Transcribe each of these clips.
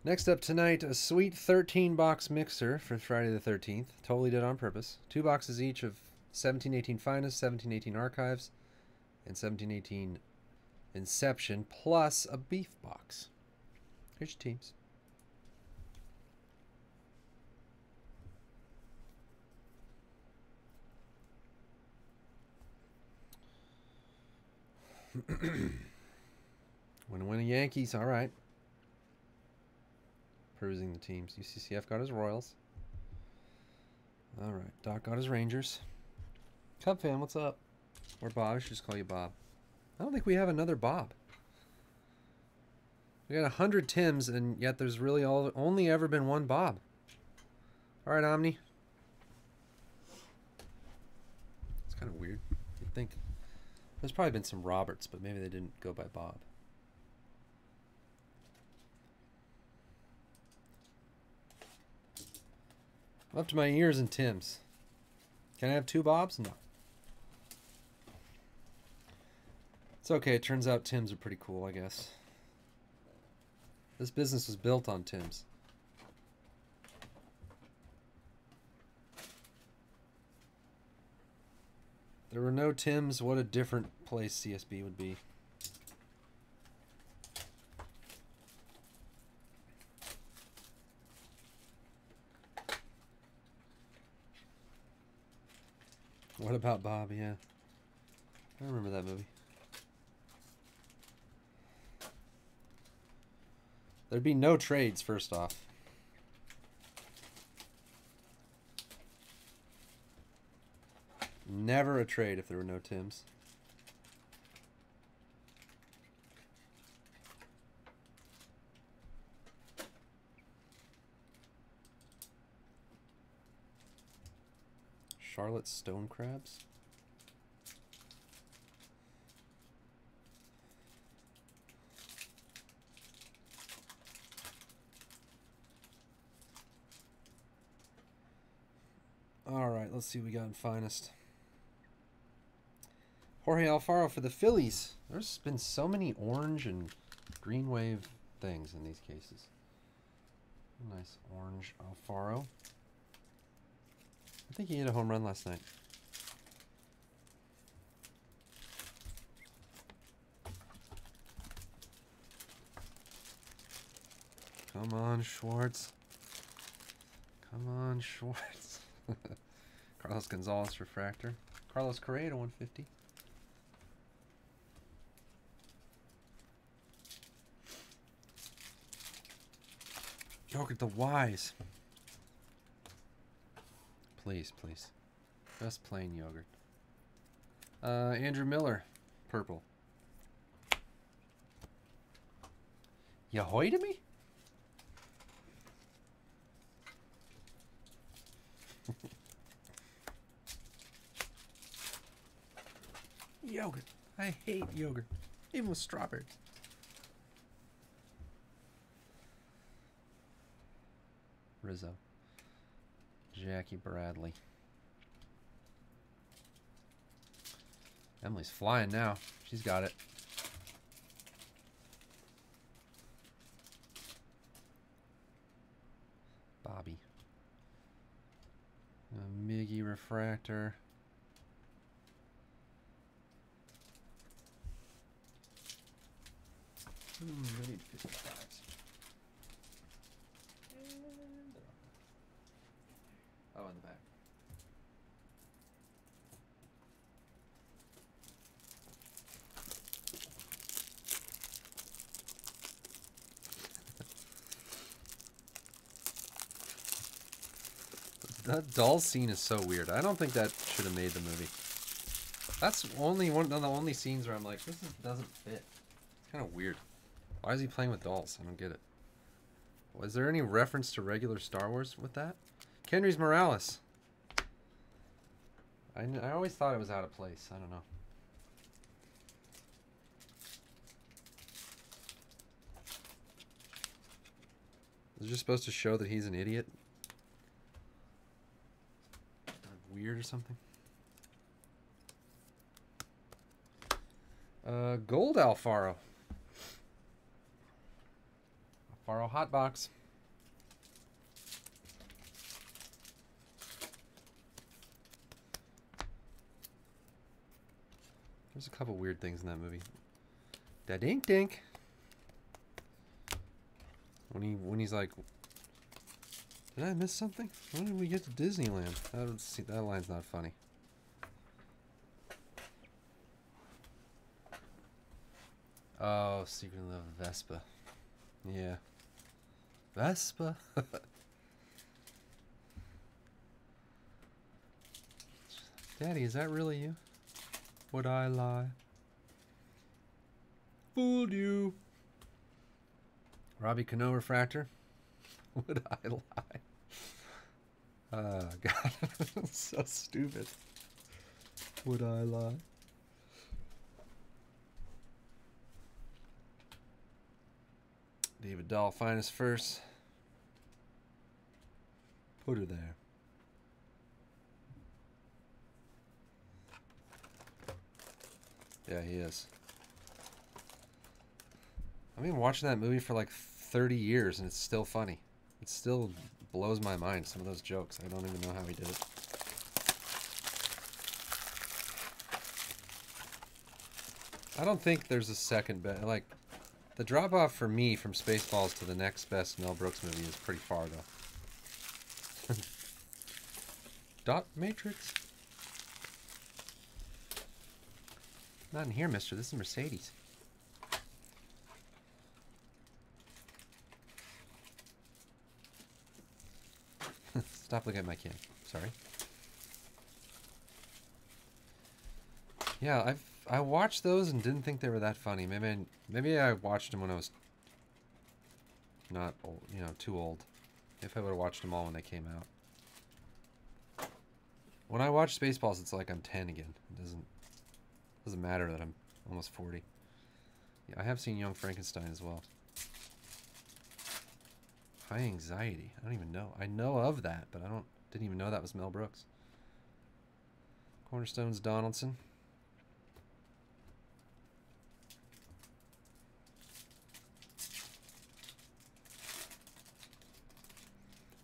Next up tonight, a sweet 13-box mixer for Friday the 13th. Totally did on purpose. 2 boxes each of 1718 Finest, 1718 Archives, and 1718 Inception, plus a beef box. Here's your teams. Win Yankees, all right. Perusing the teams. UCCF got his Royals. All right, Doc got his Rangers. Cub fan, what's up? Or Bob, I should just call you Bob. I don't think we have another Bob. We got 100 Tims, and yet there's really only ever been one Bob. All right, Omni. It's kind of weird. You'd think there's probably been some Roberts, but maybe they didn't go by Bob. I'm up to my ears in Tims. Can I have 2 Bobs? No. It's okay. It turns out Tims are pretty cool, I guess. This business was built on Tims. If there were no Tims, what a different place CSB would be. What about Bob? Yeah. I remember that movie. There'd be no trades, first off. Never a trade if there were no Tims. Charlotte Stone Crabs. All right, let's see what we got in Finest. Jorge Alfaro for the Phillies. There's been so many orange and green wave things in these cases. Nice orange Alfaro. I think he hit a home run last night. Come on, Schwartz. Come on, Schwartz. Carlos Gonzalez refractor. Carlos Correa to 150. Yogurt the Wise. Please, please. Just plain yogurt. Andrew Miller, purple. You hoided me? Yogurt. I hate yogurt. Even with strawberries. Rizzo. Jackie Bradley. Emily's flying now. She's got it. Bobby. Miggy refractor. I need 55s. Oh, in the back. That doll scene is so weird. I don't think that should have made the movie. That's only one of the only scenes where I'm like, doesn't fit. It's kind of weird. Why is he playing with dolls? I don't get it. Was there any reference to regular Star Wars with that? Kendrys Morales. I always thought it was out of place. I don't know. Is it just supposed to show that he's an idiot? Weird or something? Gold Alfaro. Borrow hot box. There's a couple weird things in that movie. Da dink dink. When he's like, did I miss something? When did we get to Disneyland? That line's not funny. Oh, Secret Love of Vespa. Yeah. Vespa. Daddy, is that really you? Would I lie? Fooled you. Robbie Cano refractor. Would I lie? Oh, God. So stupid. Would I lie? David Dahl, finest first. Put her there. Yeah, he is. I've been watching that movie for like 30 years and it's still funny. It still blows my mind, some of those jokes. I don't even know how he did it. I don't think there's a second best. Like, the drop off for me from Spaceballs to the next best Mel Brooks movie is pretty far, though. Dot Matrix. Not in here, mister. This is Mercedes. Stop looking at my can. Sorry. Yeah, I watched those and didn't think they were that funny. Maybe I watched them when I was not old, too old. If I would have watched them all when they came out. When I watch Spaceballs, it's like I'm 10 again. It doesn't matter that I'm almost 40. Yeah, I have seen Young Frankenstein as well. High Anxiety. I don't even know. I know of that, but didn't even know that was Mel Brooks. Cornerstones Donaldson.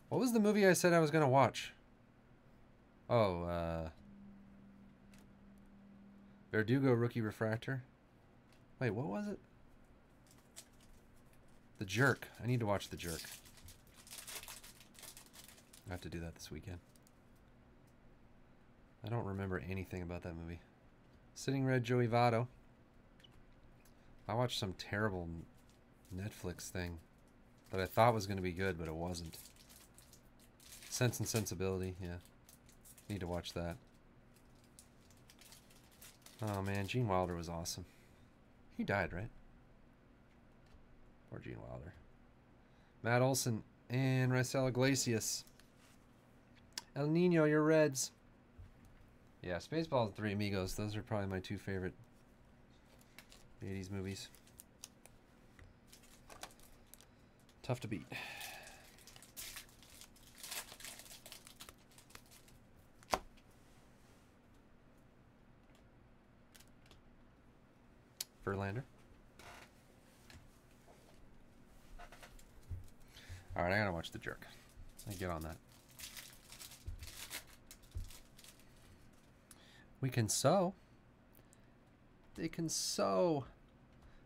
What was the movie I said I was going to watch? Oh, Verdugo Rookie Refractor. Wait, what was it? The Jerk. I need to watch The Jerk. I have to do that this weekend. I don't remember anything about that movie. Sitting Red Joey Votto. I watched some terrible Netflix thing that I thought was going to be good, but it wasn't. Sense and Sensibility, yeah. Need to watch that. Oh man, Gene Wilder was awesome. He died, right? Or Gene Wilder. Matt Olson and Raisel Iglesias. El Nino, your Reds. Yeah, Spaceballs and Three Amigos. Those are probably my two favorite 80s movies. Tough to beat. Verlander. Alright, I gotta watch The Jerk. I get on that. We can sew. They can sew.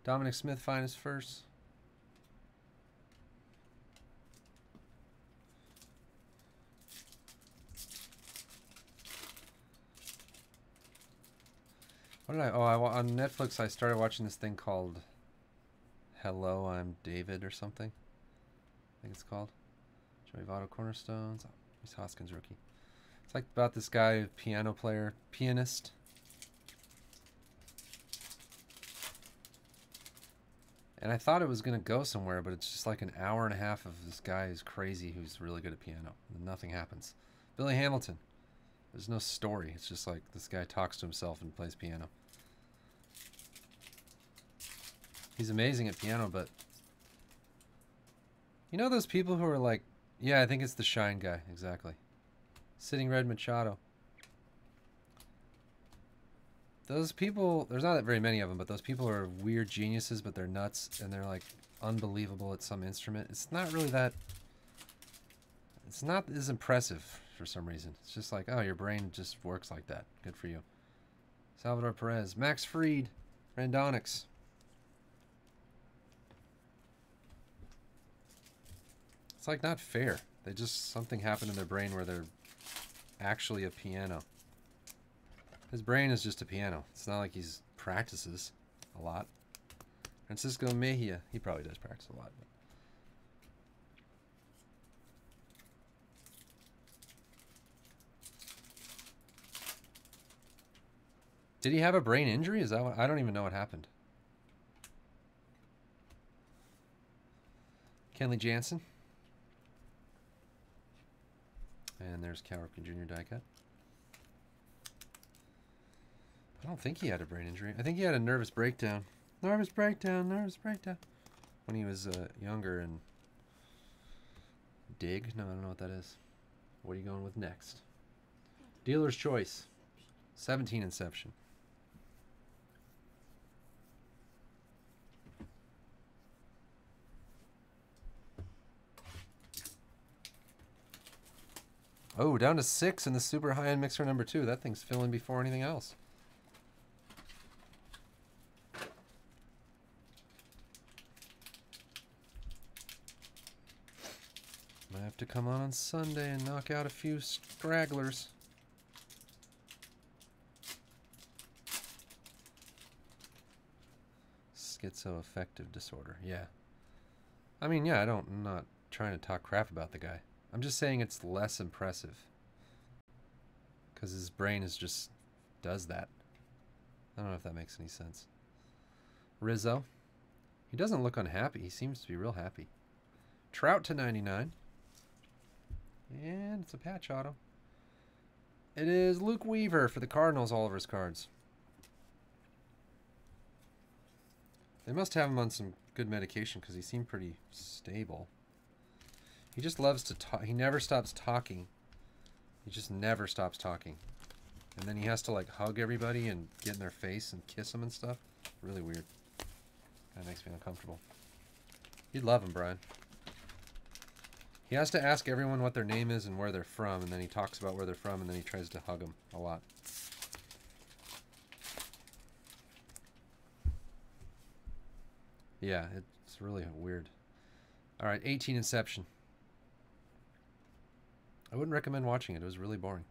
Dominic Smith, finest first. What did on Netflix I started watching this thing called Hello, I'm David or something. I think it's called. Joey Votto Cornerstones. Oh, Reese Hoskins rookie. It's like about this guy, pianist. And I thought it was going to go somewhere, but it's just like an hour and a half of this guy who's crazy who's really good at piano. And nothing happens. Billy Hamilton. There's no story. It's just like this guy talks to himself and plays piano. He's amazing at piano, but you know those people who are like, yeah, I think it's the Shine guy, exactly. Sitting Red Machado. Those people, there's not that very many of them, but those people are weird geniuses, but they're nuts, and they're like unbelievable at some instrument. It's not really that, it's not as impressive for some reason. It's just like, oh, your brain just works like that. Good for you. Salvador Perez, Max Fried, Randonix. It's like not fair. They just, something happened in their brain where they're actually a piano. His brain is just a piano. It's not like he's practices a lot. Francisco Mejia, he probably does practice a lot. But. Did he have a brain injury? Is that what, I don't even know what happened. Kenley Jansen. And there's Cal Ripken Jr. die cut. I don't think he had a brain injury. I think he had a nervous breakdown. Nervous breakdown, nervous breakdown. When he was younger and... Dig? No, I don't know what that is. What are you going with next? Dealer's Choice. 17 Inception. Oh, down to 6 in the super high-end mixer number 2. That thing's filling before anything else. Might have to come on Sunday and knock out a few stragglers. Schizoaffective disorder. Yeah. I mean, yeah, I'm not trying to talk crap about the guy. I'm just saying it's less impressive. Because his brain is just does that. I don't know if that makes any sense. Rizzo. He doesn't look unhappy. He seems to be real happy. Trout to 99. And it's a patch auto. It is Luke Weaver for the Cardinals, all of his cards. They must have him on some good medication because he seemed pretty stable. He just loves to talk. He never stops talking. He just never stops talking. And then he has to like hug everybody and get in their face and kiss them and stuff. Really weird. That makes me uncomfortable. You'd love him, Brian. He has to ask everyone what their name is and where they're from, and then he talks about where they're from, and then he tries to hug them a lot. Yeah, it's really weird. All right, 18 Inception. I wouldn't recommend watching it. It was really boring.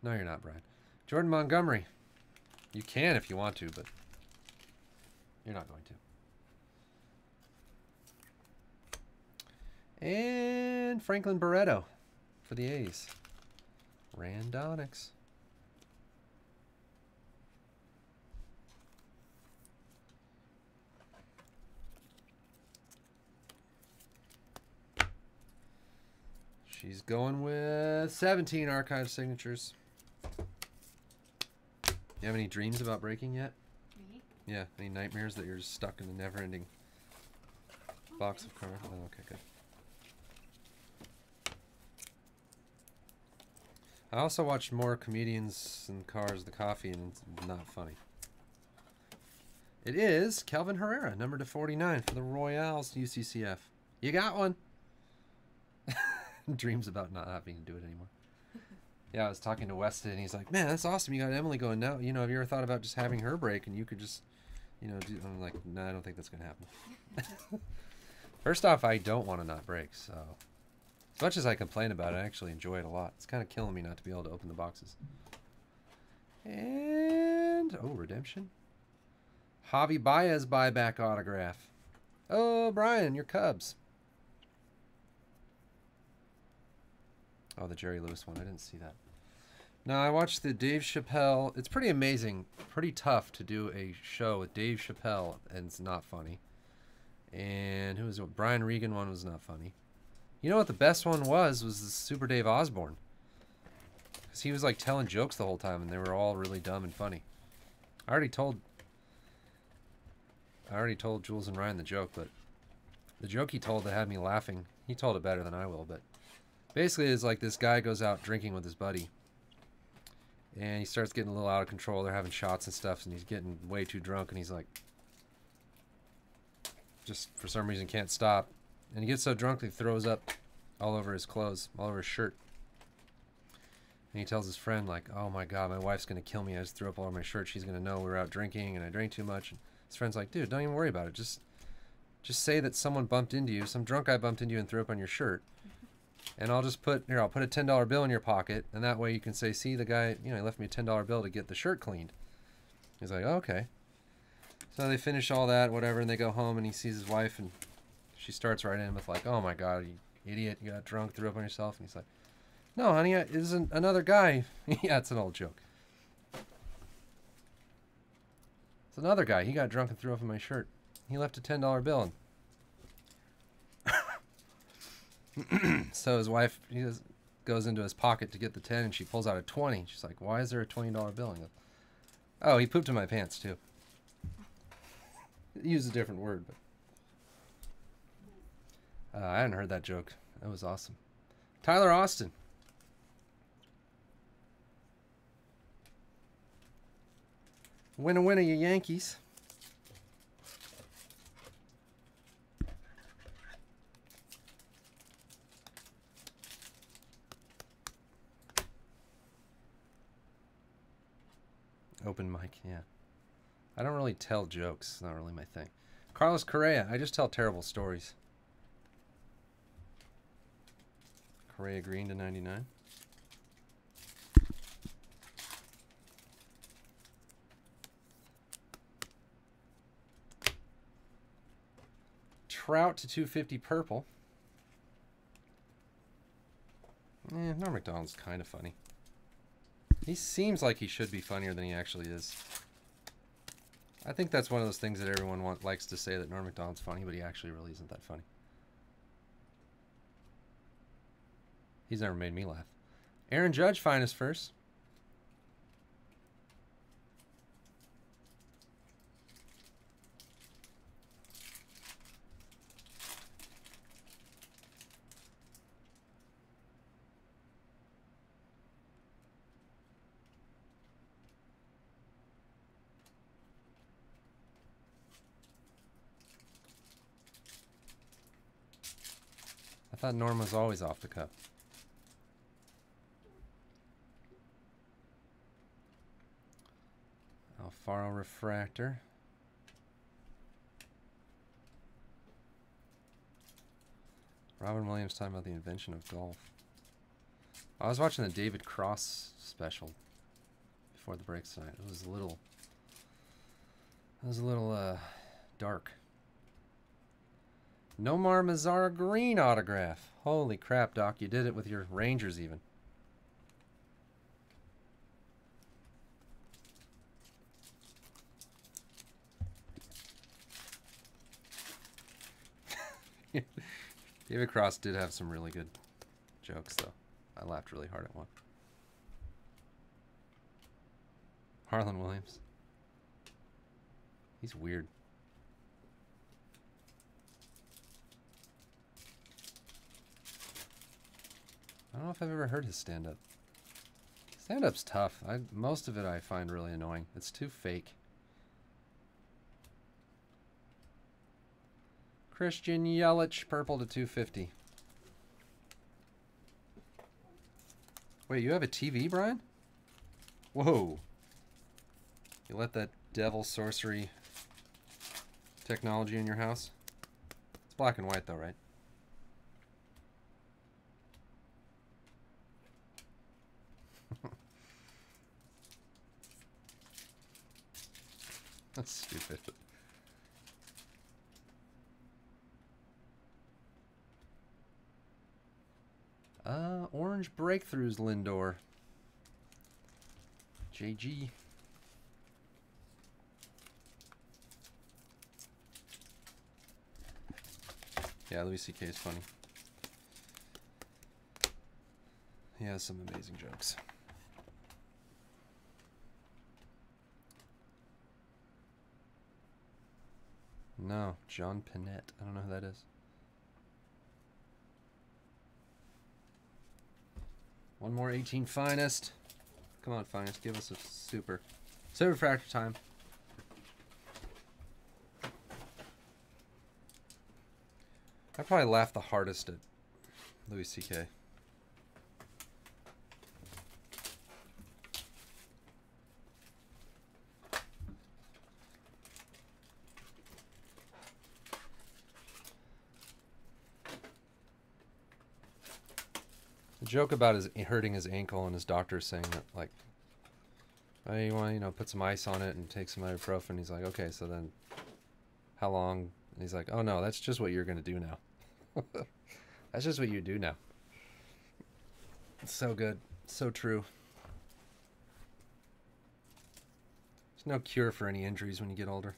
No, you're not, Brian. Jordan Montgomery. You can if you want to, but you're not going to. And Franklin Barreto for the A's. Randonix. She's going with 17 archive signatures. You have any dreams about breaking yet? Me? Yeah, any nightmares that you're stuck in a never-ending box of cards? Oh, okay, good. I also watched more Comedians and Cars, the Coffee, and it's not funny. It is Kelvin Herrera, number to 49 for the Royals UCCF. You got one. Dreams about not having to do it anymore. Yeah, I was talking to Weston, and he's like, man, that's awesome. You got Emily going now. You know, have you ever thought about just having her break, and you could just, you know, do... I'm like, no, I don't think that's going to happen. First off, I don't want to not break, so... As much as I complain about it, I actually enjoy it a lot. It's kind of killing me not to be able to open the boxes. And... oh, redemption. Javi Baez buyback autograph. Oh, Brian, your Cubs. Oh, the Jerry Lewis one. I didn't see that. No, I watched the Dave Chappelle. It's pretty amazing. Pretty tough to do a show with Dave Chappelle, and it's not funny. And who was it? Brian Regan one was not funny. You know what the best one was the Super Dave Osborne. Because he was like telling jokes the whole time, and they were all really dumb and funny. I already told Jules and Ryan the joke, but the joke he told that had me laughing, he told it better than I will, but basically it's like this guy goes out drinking with his buddy, And he starts getting a little out of control. They're having shots and stuff, and he's getting way too drunk, and he's like, just for some reason can't stop. And he gets so drunk that he throws up all over his clothes, all over his shirt. And he tells his friend, like, oh my God, my wife's going to kill me. I just threw up all over my shirt. She's going to know we were out drinking and I drank too much. And his friend's like, dude, don't even worry about it. Just say that someone bumped into you. Some drunk guy bumped into you and threw up on your shirt. And I'll just put, here, I'll put a $10 bill in your pocket. And that way you can say, see, the guy, you know, he left me a $10 bill to get the shirt cleaned. He's like, oh, okay. So they finish all that, whatever, and they go home and he sees his wife and she starts right in with like, oh my God, you idiot, you got drunk, threw up on yourself. And he's like, no, honey, it isn't another guy. Yeah, it's an old joke. It's another guy. He got drunk and threw up in my shirt. He left a $10 bill. So his wife, goes into his pocket to get the 10 and she pulls out a 20. She's like, why is there a $20 bill? And he goes, oh, he pooped in my pants too. He used a different word, but I hadn't heard that joke. That was awesome. Tyler Austin. Winna winna, you Yankees. Open mic, yeah. I don't really tell jokes. It's not really my thing. Carlos Correa. I just tell terrible stories. Correa Green to 99. Trout to 250 purple. Norm Macdonald's kind of funny. He seems like he should be funnier than he actually is. I think that's one of those things that everyone likes to say, that Norm Macdonald's funny, but he actually really isn't that funny. He's never made me laugh. Aaron Judge, finest first. I thought Norm was always off the cuff. Alfaro refractor. Robin Williams talking about the invention of golf. I was watching the David Cross special before the break tonight. It was a little dark. Nomar Mazara green autograph. Holy crap, Doc. You did it with your Rangers even. David Cross did have some really good jokes, though. I laughed really hard at one. Harlan Williams. He's weird. I don't know if I've ever heard his stand-up. Stand-up's tough. Most of it I find really annoying. It's too fake. Christian Yelich, purple to 250. Wait, you have a TV, Brian? Whoa. You let that devil sorcery technology in your house? It's black and white though, right? That's stupid. Orange Breakthroughs, Lindor. JG. Yeah, Louis C.K. is funny. He has some amazing jokes. No, John Pinette. I don't know who that is. One more 18 finest. Come on, Finest. Give us a super. Super fracture time. I probably laughed the hardest at Louis C.K. The joke about his hurting his ankle and his doctor saying that, like, oh, you want to, put some ice on it and take some ibuprofen. He's like, okay, so then how long? And he's like, oh no, that's just what you're going to do now. That's just what you do now. It's so good. So true. There's no cure for any injuries when you get older.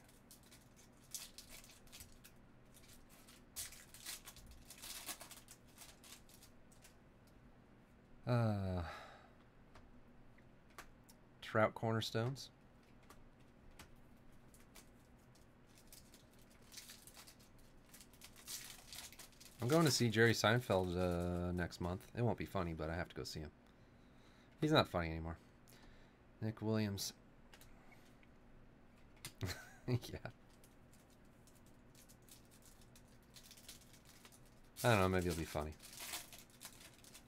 Trout cornerstones. I'm going to see Jerry Seinfeld next month. It won't be funny, but I have to go see him. He's not funny anymore. Nick Williams. Yeah. I don't know, maybe it'll be funny.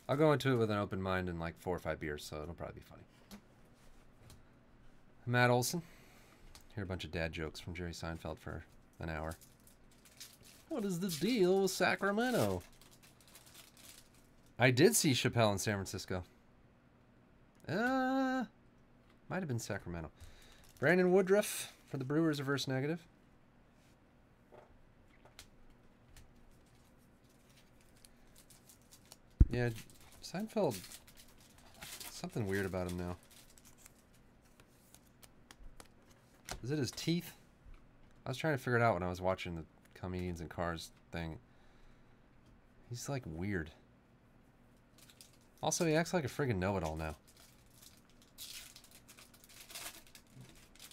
I'll go into it with an open mind and like 4 or 5 beers, so it'll probably be funny. Matt Olson. Hear a bunch of dad jokes from Jerry Seinfeld for an hour. What is the deal with Sacramento? I did see Chappelle in San Francisco. Might have been Sacramento. Brandon Woodruff for the Brewers reverse negative. Yeah, Seinfeld, something weird about him now. Is it his teeth? I was trying to figure it out when I was watching the Comedians in Cars thing. He's like weird. Also, he acts like a friggin' know-it-all now.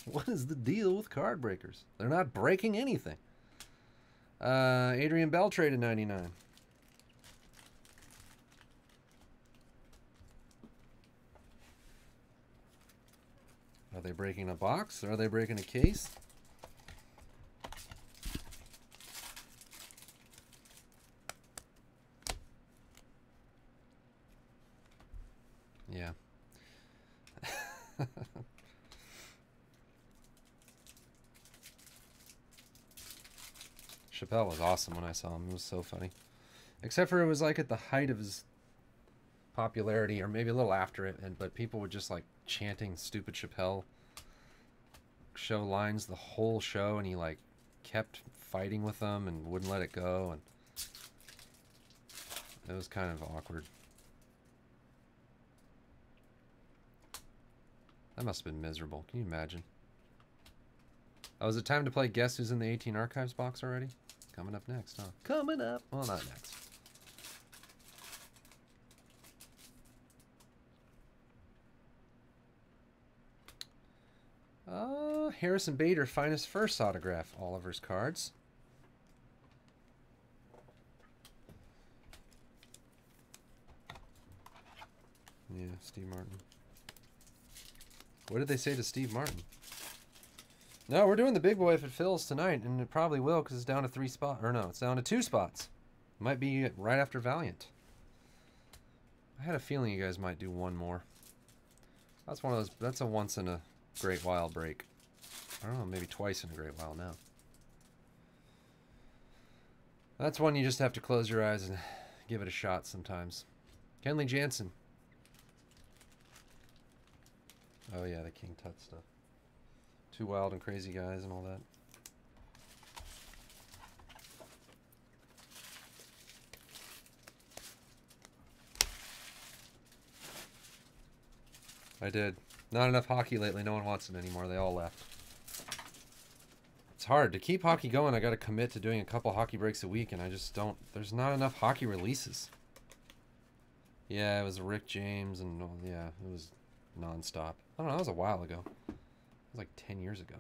What is the deal with card breakers? They're not breaking anything. Adrian Bell traded 99. Are they breaking a box? Or are they breaking a case? Yeah. Chappelle was awesome when I saw him. It was so funny. Except for it was like at the height of his popularity, or maybe a little after it, but people were just like chanting stupid Chappelle show lines the whole show, and he like kept fighting with them and wouldn't let it go, and it was kind of awkward. That must have been miserable. Can you imagine? Oh, is it time to play Guess Who's in the 18 Archives box already? Coming up next, huh? Coming up. Well, not next. Harrison Bader, finest first autograph. Oliver's cards. Yeah, Steve Martin. What did they say to Steve Martin? No, we're doing the big boy if it fills tonight, and it probably will because it's down to 3 spots. Or no, it's down to 2 spots. Might be right after Valiant. I had a feeling you guys might do one more. That's one of those. That's a once in a great while break. I don't know, maybe twice in a great while now. That's one you just have to close your eyes and give it a shot sometimes. Kenley Jansen. Oh yeah, the King Tut stuff. 2 Wild and Crazy Guys and all that. I did. Not enough hockey lately. No one wants it anymore. They all left. It's hard. To keep hockey going, I got to commit to doing a couple hockey breaks a week, and I just don't. There's not enough hockey releases. Yeah, it was Rick James, and yeah, it was nonstop. I don't know. That was a while ago. It was like 10 years ago.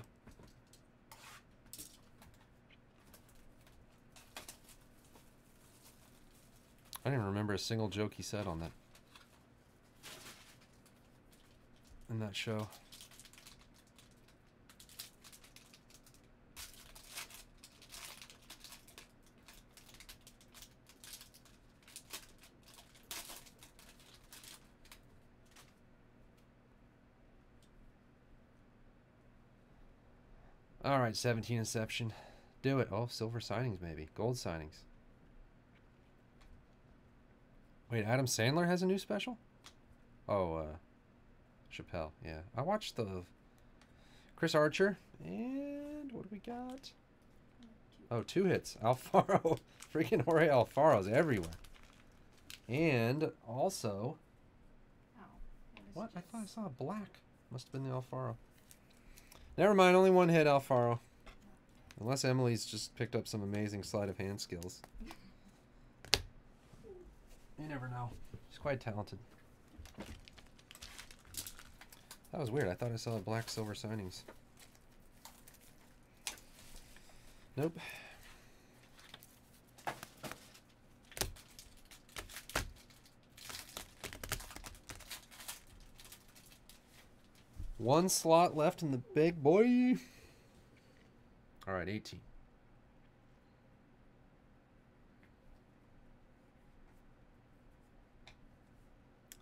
I don't even remember a single joke he said on that. from that show. All right, 17 Inception. Do it. Oh, silver signings maybe. Gold signings. Wait, Adam Sandler has a new special? Oh, Chappelle. Yeah. I watched the Chris Archer. And what do we got? Oh, 2 hits. Alfaro. Freaking Jorge Alfaro's everywhere. And also... What? I thought I saw a black. Must have been the Alfaro. Never mind, only 1 hit, Alfaro. Unless Emily's just picked up some amazing sleight of hand skills. You never know. She's quite talented. That was weird. I thought I saw black silver signings. Nope. One slot left in the big boy. All right, 18.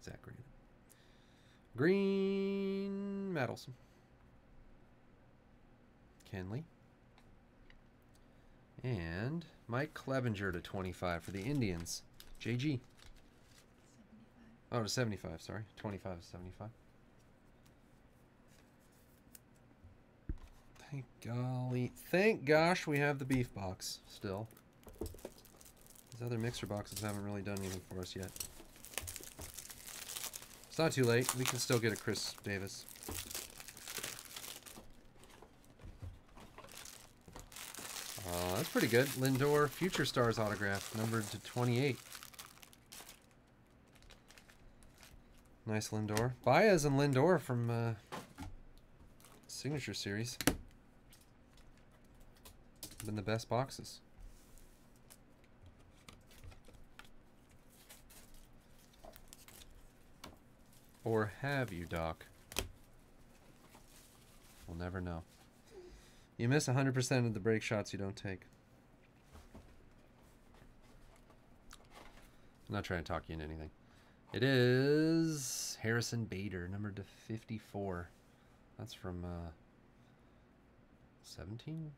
Zach Green. Green Madelson. Kenley. And Mike Clevenger to 25 for the Indians. JG. 75. Oh, to 75, sorry. 25 to 75. Thank golly. Thank gosh we have the beef box still. These other mixer boxes haven't really done anything for us yet. It's not too late. We can still get a Chris Davis. That's pretty good. Lindor Future Stars autograph, numbered to 28. Nice Lindor. Baez and Lindor from Signature Series. Been the best boxes. Or have you, Doc? We'll never know. You miss 100% of the break shots you don't take. I'm not trying to talk you into anything. It is Harrison Bader, numbered to 54. That's from 17?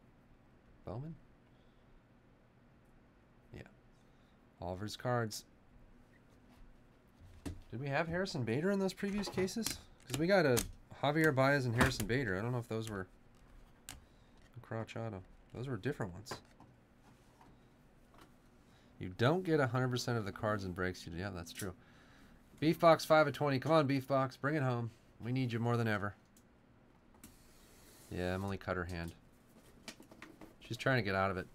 Bowman? Yeah. Oliver's cards. Did we have Harrison Bader in those previous cases? Because we got a Javier Baez and Harrison Bader. I don't know if those were a Crouch Auto. Those were different ones. You don't get 100% of the cards and breaks. Yeah, that's true. Beefbox 5 of 20. Come on, Beefbox. Bring it home. We need you more than ever. Yeah, Emily cut her hand. She's trying to get out of it.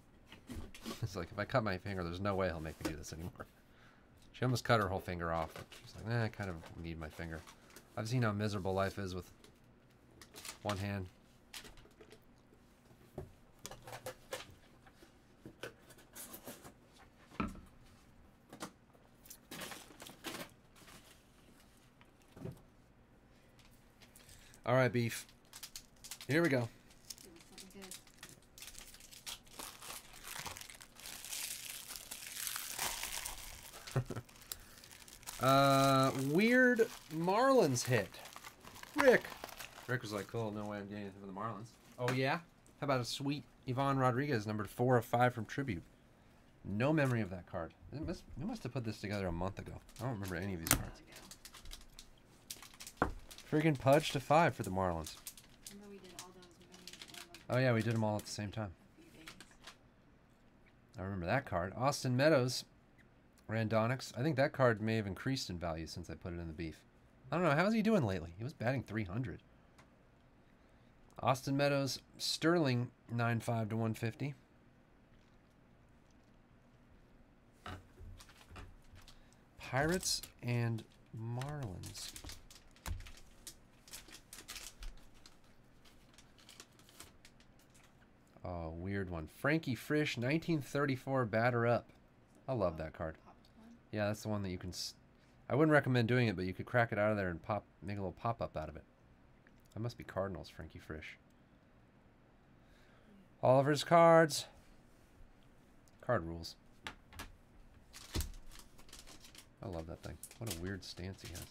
It's like, if I cut my finger, there's no way he'll make me do this anymore. She almost cut her whole finger off. She's like, I kind of need my finger. I've seen how miserable life is with one hand. All right, Beef. Here we go. Weird Marlins hit. Rick was like, cool, no way I'm getting anything from the Marlins. Oh, yeah? How about a sweet Ivan Rodriguez, numbered 4 of 5 from Tribute? No memory of that card. We must have put this together a month ago. I don't remember any of these cards. Friggin' Pudge to 5 for the Marlins. Oh, yeah, we did them all at the same time. I remember that card. Austin Meadows. Randonix. I think that card may have increased in value since I put it in the beef. I don't know. How's he doing lately? He was batting 300. Austin Meadows. Sterling 9.5 to 150. Pirates and Marlins. Oh, weird one. Frankie Frisch, 1934 batter up. I love that card. Yeah, that's the one that you can... I wouldn't recommend doing it, but you could crack it out of there and make a little pop-up out of it. That must be Cardinals, Frankie Frisch. Oliver's cards. Card rules. I love that thing. What a weird stance he has.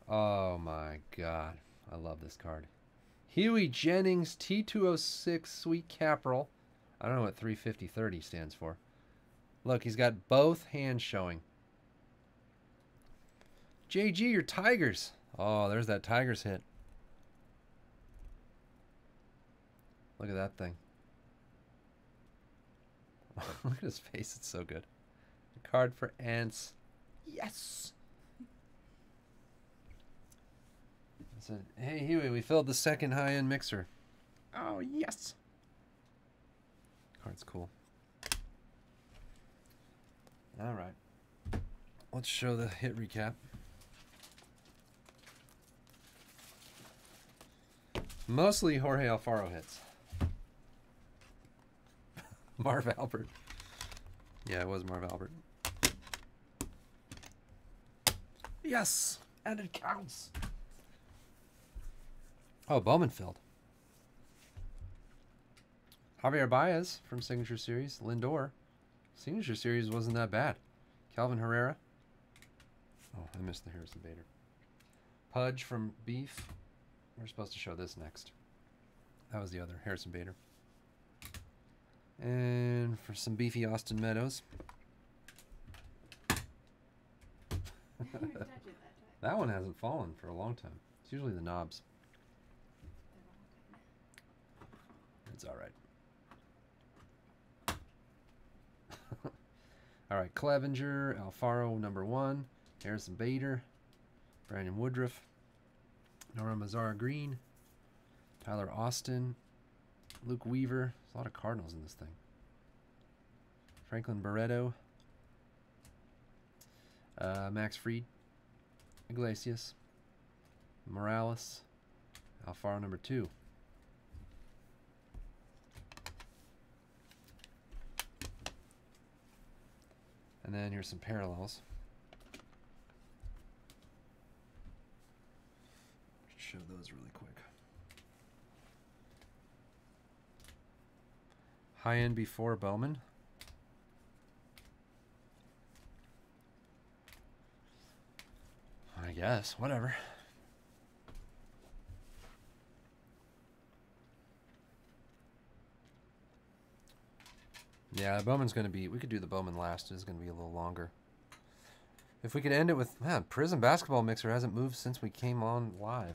Oh my god. I love this card. Huey Jennings, T206, Sweet Caporal. I don't know what 350-30 stands for. Look, he's got both hands showing. JG, your Tigers. Oh, there's that Tigers hit. Look at that thing. Look at his face. It's so good. A card for Ants. Yes. I said, hey, Huey, we filled the second high-end mixer. Oh, yes. Card's cool. All right. Let's show the hit recap. Mostly Jorge Alfaro hits. Marv Albert. Yeah, it was Marv Albert. Yes! And it counts. Oh, Bowman filled. Javier Baez from Signature Series. Lindor. Signature Series wasn't that bad. Calvin Herrera. Oh, I missed the Harrison Bader. Pudge from Beef. We're supposed to show this next. That was the other, Harrison Bader. And for some beefy Austin Meadows. That one hasn't fallen for a long time. It's usually the knobs. It's all right. All right, Clevenger, Alfaro, number 1. Harrison Bader. Brandon Woodruff. Nora Mazzara Green. Tyler Austin. Luke Weaver. There's a lot of Cardinals in this thing. Franklin Barreto. Max Fried. Iglesias. Morales. Alfaro number 2. And then here's some parallels. Show those really quick. High end before Bowman. I guess, whatever. Yeah, Bowman's going to be... We could do the Bowman last. It's going to be a little longer. If we could end it with... Man, Prism Basketball Mixer hasn't moved since we came on live.